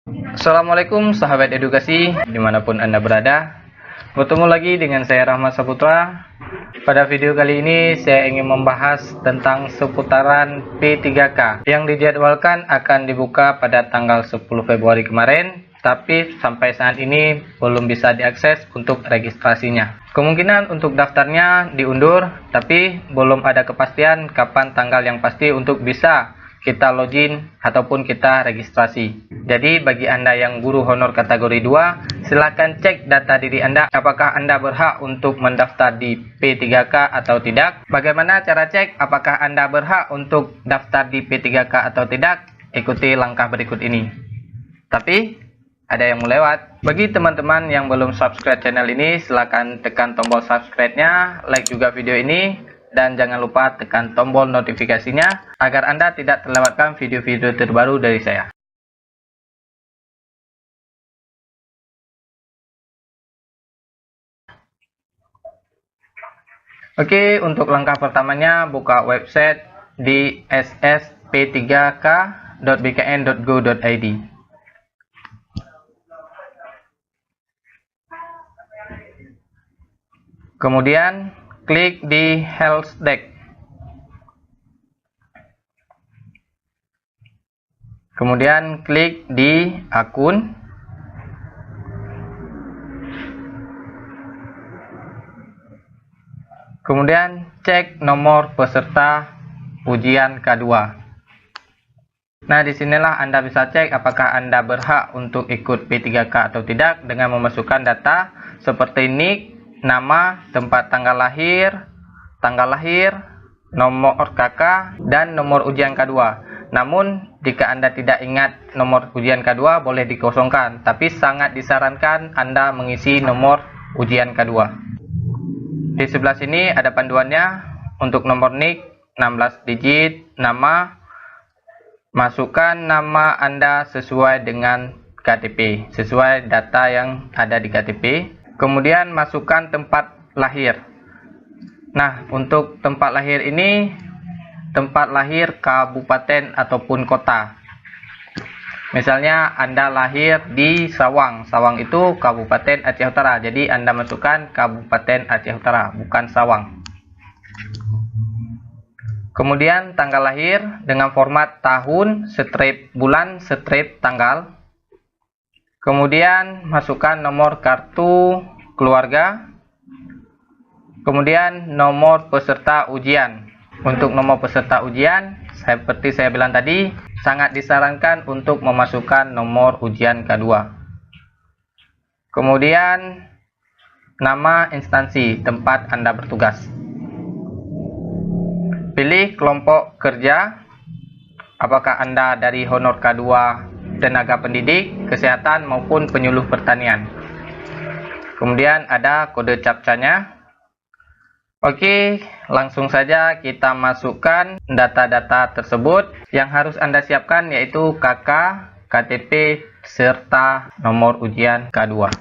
Assalamualaikum sahabat edukasi dimanapun Anda berada. Bertemu lagi dengan saya Rahmat Saputra. Pada video kali ini saya ingin membahas tentang seputaran P3K yang dijadwalkan akan dibuka pada tanggal 10 Februari kemarin, tapi sampai saat ini belum bisa diakses untuk registrasinya. Kemungkinan untuk daftarnya diundur, tapi belum ada kepastian kapan tanggal yang pasti untuk bisa kita login ataupun kita registrasi. Jadi bagi Anda yang guru honor kategori 2, silakan cek data diri Anda apakah Anda berhak untuk mendaftar di P3K atau tidak. Bagaimana cara cek apakah Anda berhak untuk daftar di P3K atau tidak? Ikuti langkah berikut ini. Tapi ada yang melewat. Bagi teman-teman yang belum subscribe channel ini, silakan tekan tombol subscribe-nya, like juga video ini, dan jangan lupa tekan tombol notifikasinya agar Anda tidak terlewatkan video-video terbaru dari saya. Oke, untuk langkah pertamanya buka website di ssp3k.bkn.go.id. Kemudian klik di Helpdesk. Kemudian klik di akun. Kemudian cek nomor peserta ujian K2. Nah, disinilah Anda bisa cek apakah Anda berhak untuk ikut P3K atau tidak dengan memasukkan data seperti NIK, nama, tempat tanggal lahir, nomor KK, dan nomor ujian K2. Namun, jika Anda tidak ingat nomor ujian K2, boleh dikosongkan. Tapi sangat disarankan Anda mengisi nomor ujian K2. Di sebelah sini ada panduannya untuk nomor NIK, 16 digit, nama, masukkan nama Anda sesuai dengan KTP, sesuai data yang ada di KTP. Kemudian masukkan tempat lahir. Nah, untuk tempat lahir ini, tempat lahir kabupaten ataupun kota. Misalnya Anda lahir di Sawang. Sawang itu Kabupaten Aceh Utara. Jadi Anda masukkan Kabupaten Aceh Utara, bukan Sawang. Kemudian tanggal lahir dengan format tahun, strip bulan, strip tanggal. Kemudian masukkan nomor kartu keluarga. Kemudian nomor peserta ujian. Untuk nomor peserta ujian, seperti saya bilang tadi, sangat disarankan untuk memasukkan nomor ujian K2. Kemudian nama instansi tempat Anda bertugas. Pilih kelompok kerja. Apakah Anda dari honor K2, tenaga pendidik, kesehatan maupun penyuluh pertanian. Kemudian ada kode captcha-nya. Oke, langsung saja kita masukkan data-data tersebut. Yang harus Anda siapkan yaitu KK, KTP, serta nomor ujian K2.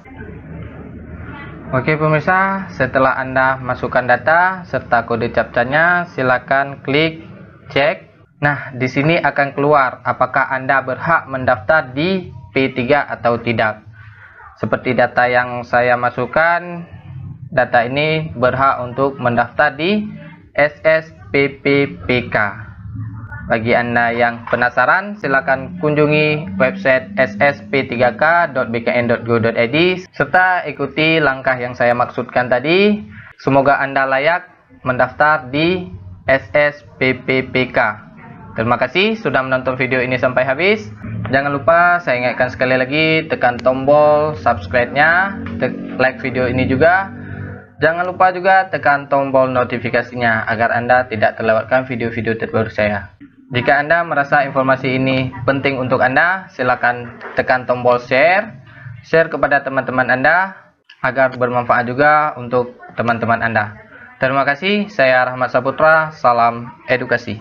Oke pemirsa, setelah Anda masukkan data serta kode captcha-nya, silakan klik cek. Nah, di sini akan keluar apakah Anda berhak mendaftar di P3 atau tidak. Seperti data yang saya masukkan, data ini berhak untuk mendaftar di SSPPPK. Bagi Anda yang penasaran, silakan kunjungi website ssp3k.bkn.go.id serta ikuti langkah yang saya maksudkan tadi. Semoga Anda layak mendaftar di SSPPPK. Terima kasih sudah menonton video ini sampai habis. Jangan lupa saya ingatkan sekali lagi, tekan tombol subscribe-nya, like video ini juga. Jangan lupa juga tekan tombol notifikasinya agar Anda tidak terlewatkan video-video terbaru saya. Jika Anda merasa informasi ini penting untuk Anda, silakan tekan tombol share kepada teman-teman Anda agar bermanfaat juga untuk teman-teman Anda. Terima kasih, saya Rahmat Saputra, salam edukasi.